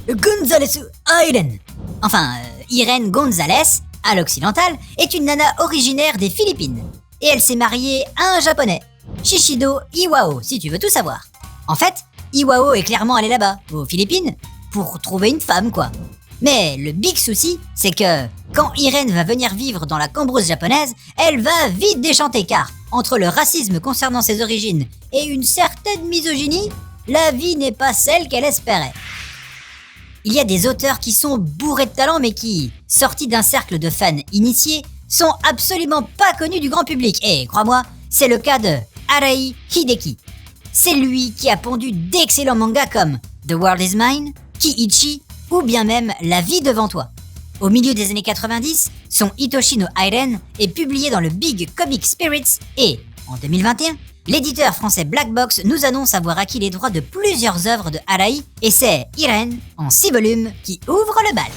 González Irene. Enfin, Irene González, à l'occidental, est une nana originaire des Philippines. Et elle s'est mariée à un japonais, Shishido Iwao, si tu veux tout savoir. En fait, Iwao est clairement allé là-bas, aux Philippines, pour trouver une femme, quoi. Mais le big souci, c'est que quand Irene va venir vivre dans la cambrousse japonaise, elle va vite déchanter car, entre le racisme concernant ses origines et une certaine misogynie, la vie n'est pas celle qu'elle espérait. Il y a des auteurs qui sont bourrés de talent mais qui, sortis d'un cercle de fans initiés, sont absolument pas connus du grand public. Et crois-moi, c'est le cas de Arai Hideki. C'est lui qui a pondu d'excellents mangas comme The World is Mine, Kiichi ou bien même La vie devant toi. Au milieu des années 90, son Hitoshi no Airen est publié dans le Big Comic Spirits et, en 2021, l'éditeur français Black Box nous annonce avoir acquis les droits de plusieurs œuvres de Arai et c'est Irene, en 6 volumes, qui ouvre le bal.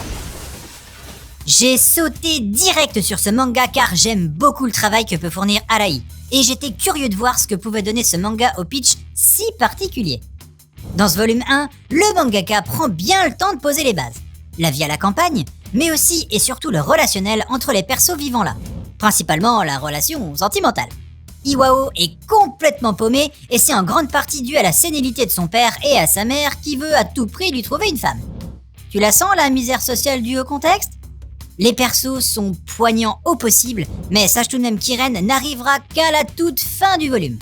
J'ai sauté direct sur ce manga car j'aime beaucoup le travail que peut fournir Arai et j'étais curieux de voir ce que pouvait donner ce manga au pitch si particulier. Dans ce volume 1, le mangaka prend bien le temps de poser les bases. La vie à la campagne, mais aussi et surtout le relationnel entre les persos vivants là. Principalement la relation sentimentale. Iwao est complètement paumé et c'est en grande partie dû à la sénilité de son père et à sa mère qui veut à tout prix lui trouver une femme. Tu la sens la misère sociale due au contexte ? Les persos sont poignants au possible, mais sache tout de même qu'Irene n'arrivera qu'à la toute fin du volume.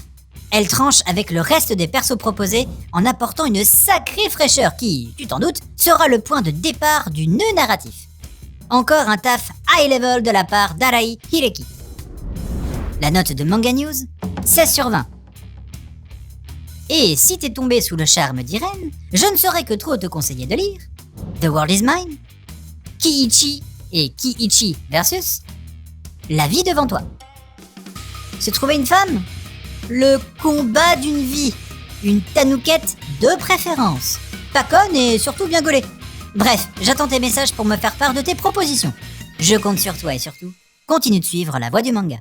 Elle tranche avec le reste des persos proposés en apportant une sacrée fraîcheur qui, tu t'en doutes, sera le point de départ du nœud narratif. Encore un taf high level de la part d'Arai Hideki. La note de Manga News, 16 sur 20. Et si t'es tombé sous le charme d'Irene, je ne saurais que trop te conseiller de lire The World is Mine, Kiichi et Kiichi versus La vie devant toi. Se trouver une femme ? Le combat d'une vie, une tanouquette de préférence. Pas conne et surtout bien gaulée. Bref, j'attends tes messages pour me faire part de tes propositions. Je compte sur toi et surtout, continue de suivre la voie du manga.